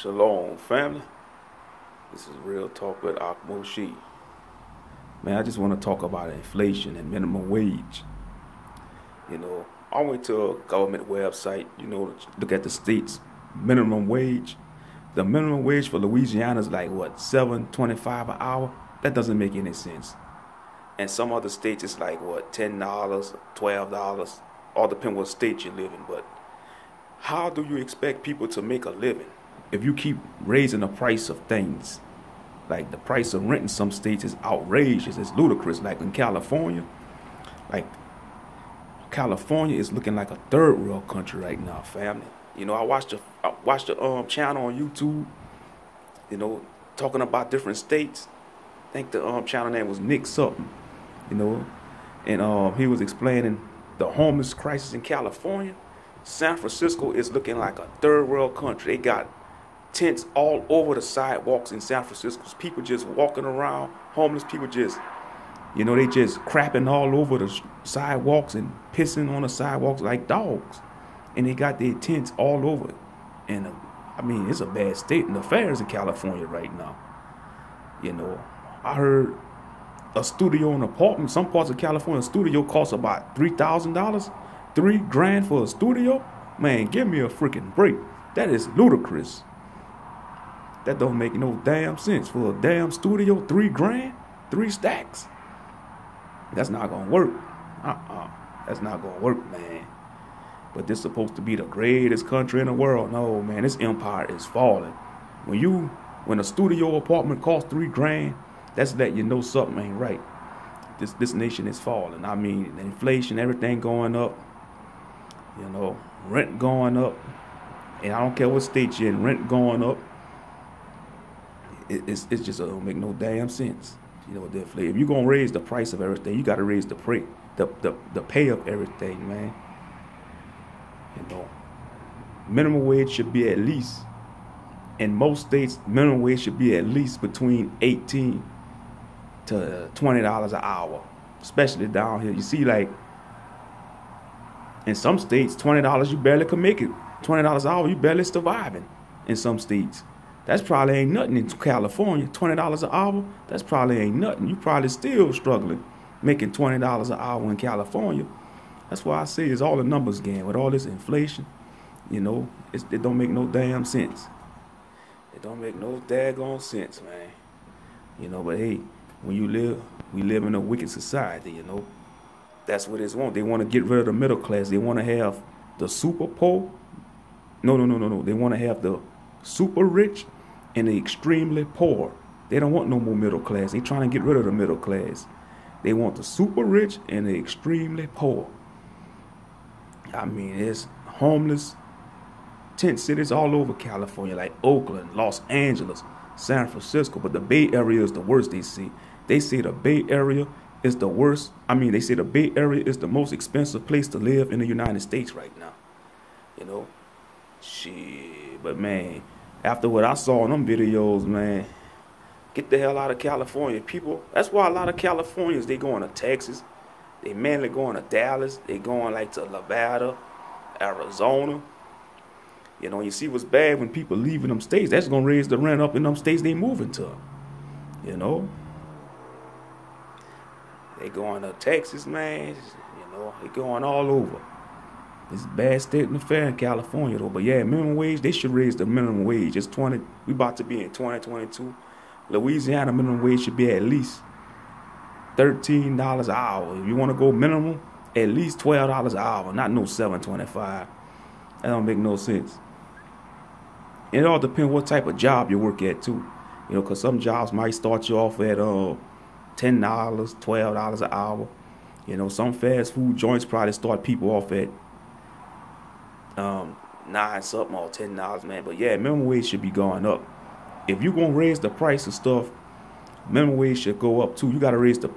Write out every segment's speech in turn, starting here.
Shalom, family. This is Real Talk with Akmoshi. Man, I just want to talk about inflation and minimum wage. I went to a government website, look at the state's minimum wage. The minimum wage for Louisiana is like what, $7.25 an hour? That doesn't make any sense. And some other states it's like what, $10, $12, all depend what state you live in. But how do you expect people to make a living if you keep raising the price of things? Like the price of rent in some states is outrageous, it's ludicrous. Like in California, California is looking like a third world country right now, family. I watched the channel on YouTube, talking about different states. I think the channel name was Nick something, and he was explaining the homeless crisis in California. San Francisco is looking like a third world country. They got tents all over the sidewalks in San Francisco. People just walking around, homeless people just, they just crapping all over the sidewalks and pissing on the sidewalks like dogs. And they got their tents all over it. And it's a bad state in affairs in California right now. I heard a studio and apartment, some parts of California, a studio costs about $3,000, $3,000 for a studio. Man, give me a freaking break. That is ludicrous. That don't make no damn sense. For a damn studio, $3,000, 3 stacks. That's not gonna work. That's not gonna work, man. But this is supposed to be the greatest country in the world. No, man, this empire is falling. When a studio apartment costs $3,000, that's letting you know something ain't right. This nation is falling. The inflation, everything going up. Rent going up. And I don't care what state you're in, rent going up. It's just don't make no damn sense. If you're gonna raise the price of everything, you gotta raise the pay of everything, man. Minimum wage should be at least, in most states, minimum wage should be at least between $18 to $20 an hour, especially down here. You see, like in some states, $20 you barely can make it. $20 an hour you barely surviving in some states. That's probably ain't nothing in California. $20 an hour, that's probably ain't nothing. You probably still struggling making $20 an hour in California. That's why I say it's all a numbers game. With all this inflation, it don't make no damn sense. It don't make no daggone sense, man. But hey, we live in a wicked society, That's what they want. They want to get rid of the middle class. They want to have the super poor. No. They want to have the super rich and the extremely poor. They don't want no more middle class. They trying to get rid of the middle class. They want the super rich and the extremely poor. It's homeless tent cities all over California, like Oakland, Los Angeles, San Francisco. But the Bay Area is the worst, they say. They say the Bay Area is the worst. They say the Bay Area is the most expensive place to live in the United States right now. Shit. But man, after what I saw in them videos, man, get the hell out of California, people. That's why a lot of Californians, they going to Texas. They mainly going to Dallas. They going like to Nevada, Arizona. You see what's bad when people leaving them states. That's going to raise the rent up in them states they moving to. They going to Texas, man. They going all over. It's a bad state and affair in California, though. But yeah, minimum wage, they should raise the minimum wage. It's 20. We about to be in 2022. Louisiana minimum wage should be at least $13 an hour. If you want to go minimum, at least $12 an hour, not no $7.25. That don't make no sense. And it all depends what type of job you work at too. Because some jobs might start you off at $10, $12 an hour. Some fast food joints probably start people off at 9 something or $10, man. But yeah, minimum wage should be going up. If you're gonna raise the price of stuff, minimum wage should go up too. You gotta raise the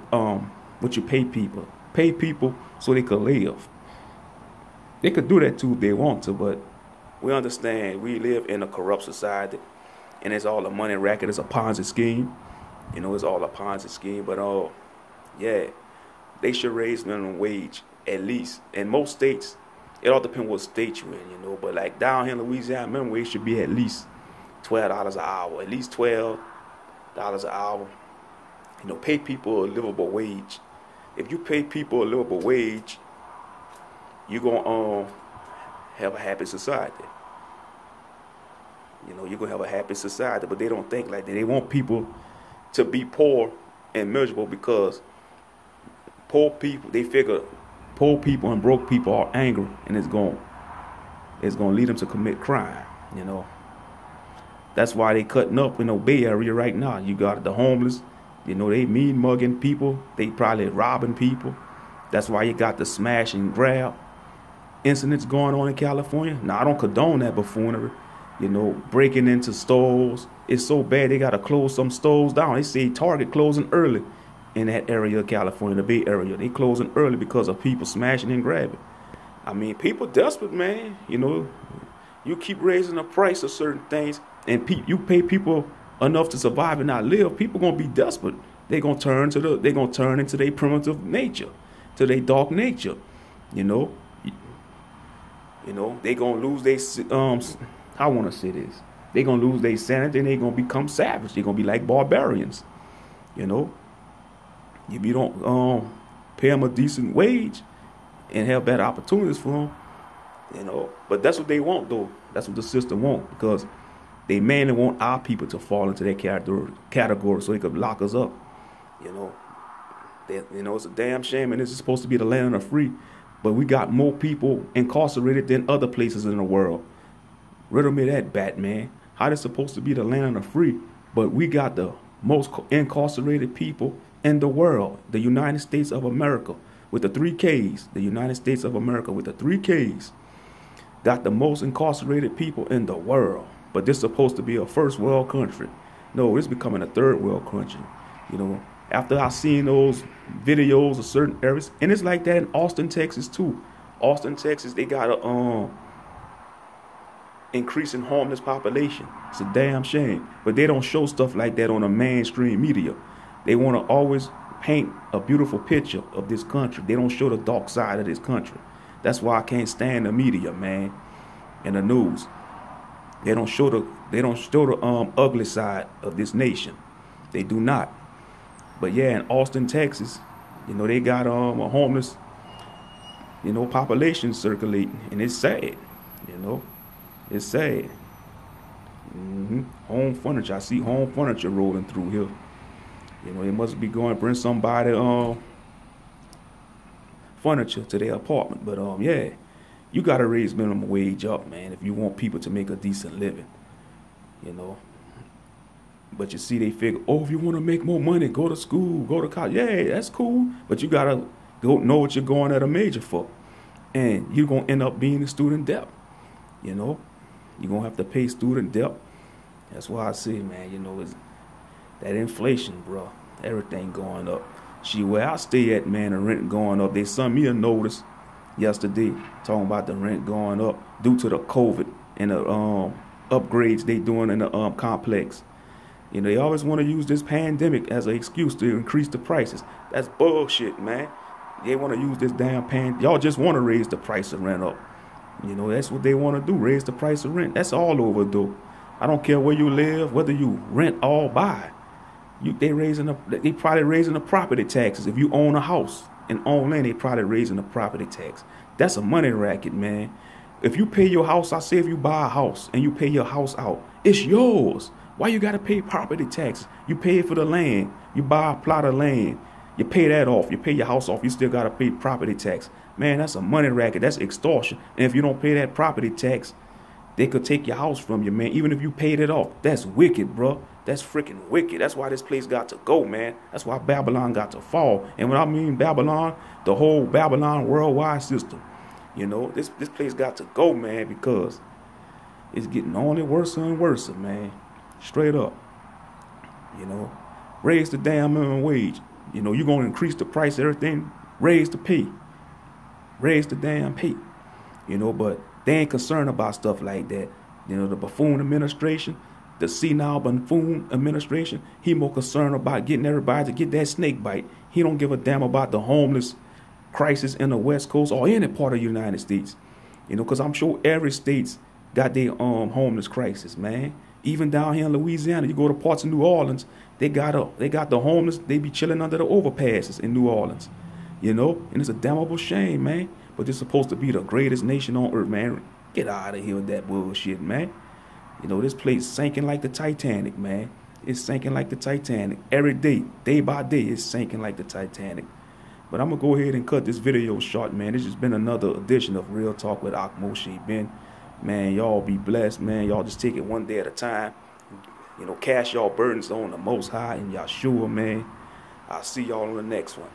what you pay people. Pay people so they could live. They could do that too if they want to, but we understand we live in a corrupt society, and it's all a money racket. It's a Ponzi scheme. It's all a Ponzi scheme. But yeah, they should raise minimum wage at least. In most states, it all depends what state you're in, But like down here in Louisiana, minimum wage should be at least $12 an hour, at least $12 an hour. You know, pay people a livable wage. If you pay people a livable wage, you're gonna have a happy society. You know, you're gonna have a happy society, but they don't think like that. They want people to be poor and miserable because poor people, they figure poor people and broke people are angry, and it's gonna lead them to commit crime. You know, that's why they cutting up in the Bay Area right now. You got the homeless. You know, they mean mugging people. They probably robbing people. That's why you got the smash and grab incidents going on in California. Now, I don't condone that buffoonery. You know, breaking into stores. It's so bad they got to close some stores down. They say Target closing early in that area of California, the Bay Area. They closing early because of people smashing and grabbing. I mean, people desperate, man. You know, you keep raising the price of certain things, and you pay people enough to survive and not live. People gonna be desperate. They gonna turn into their primitive nature, to their dark nature. You know, they gonna lose their I want to say this. They gonna lose their sanity and they gonna become savage. They gonna be like barbarians. You know, if you don't pay them a decent wage and have better opportunities for them, you know. But that's what they want, though. That's what the system want, because they mainly want our people to fall into their category so they could lock us up. You know, it's a damn shame, and this is supposed to be the land of the free, but we got more people incarcerated than other places in the world. Riddle me that, Batman. How this supposed to be the land of the free, but we got the most incarcerated people in the world, the United States of America, with the 3 Ks. The United States of America with the 3 Ks got the most incarcerated people in the world. But this is supposed to be a first world country. No, it's becoming a third world country. You know, after I seen those videos of certain areas, and it's like that in Austin, Texas too. Austin, Texas, they got a increasing homeless population. It's a damn shame. But they don't show stuff like that on the mainstream media. They want to always paint a beautiful picture of this country. They don't show the dark side of this country. That's why I can't stand the media, man, and the news. They don't show the ugly side of this nation. They do not. But yeah, in Austin, Texas, you know, they got a homeless, you know, population circulating, and it's sad. You know, it's sad. Home furniture. I see home furniture rolling through here. You know, they must be going to bring somebody furniture to their apartment. But yeah. You got to raise minimum wage up, man, if you want people to make a decent living, you know. But you see, they figure, oh, if you want to make more money, go to school, go to college. Yeah, that's cool. But you got to go know what you're going at a major for. And you're going to end up being a student debt, you know. You're going to have to pay student debt. That's why I say, man, you know, it's that inflation, bro. Everything going up. Where I stay at, man, the rent going up. They sent me a notice yesterday talking about the rent going up due to the COVID and the upgrades they doing in the complex. You know, they always want to use this pandemic as an excuse to increase the prices. That's bullshit, man. They want to use this damn y'all just want to raise the price of rent up. You know, that's what they want to do, raise the price of rent. That's all over, though. I don't care where you live, whether you rent or buy. They probably raising the property taxes. If you own a house and own land, they probably raising the property tax. That's a money racket, man. If you pay your house, I say if you buy a house and you pay your house out, it's yours. Why you got to pay property tax? You pay for the land. You buy a plot of land. You pay that off. You pay your house off. You still got to pay property tax. Man, that's a money racket. That's extortion. And if you don't pay that property tax, they could take your house from you, man, even if you paid it off. That's wicked, bro. That's freaking wicked. That's why this place got to go, man. That's why Babylon got to fall. And when I mean Babylon, the whole Babylon worldwide system. You know, this place got to go, man, because it's getting only worse and worse, man. Straight up. You know, raise the damn minimum wage. You know, you're going to increase the price of everything. Raise the pay. Raise the damn pay. You know, but they ain't concerned about stuff like that. You know, the buffoon administration, the senile buffoon administration, he more concerned about getting everybody to get that snake bite. He don't give a damn about the homeless crisis in the West Coast or any part of the United States. You know, because I'm sure every state's got their homeless crisis, man. Even down here in Louisiana, you go to parts of New Orleans, they got the homeless, they be chilling under the overpasses in New Orleans. You know, and it's a damnable shame, man. But they're supposed to be the greatest nation on earth, man. Get out of here with that bullshit, man. You know, this place sinking like the Titanic, man. It's sinking like the Titanic. Every day by day, it's sinking like the Titanic. But I'm going to go ahead and cut this video short, man. This has been another edition of Real Talk with Ak Moshe Ben. Man, y'all be blessed, man. Y'all just take it one day at a time. You know, cast y'all burdens on the Most High and Yahshua, man. I'll see y'all on the next one.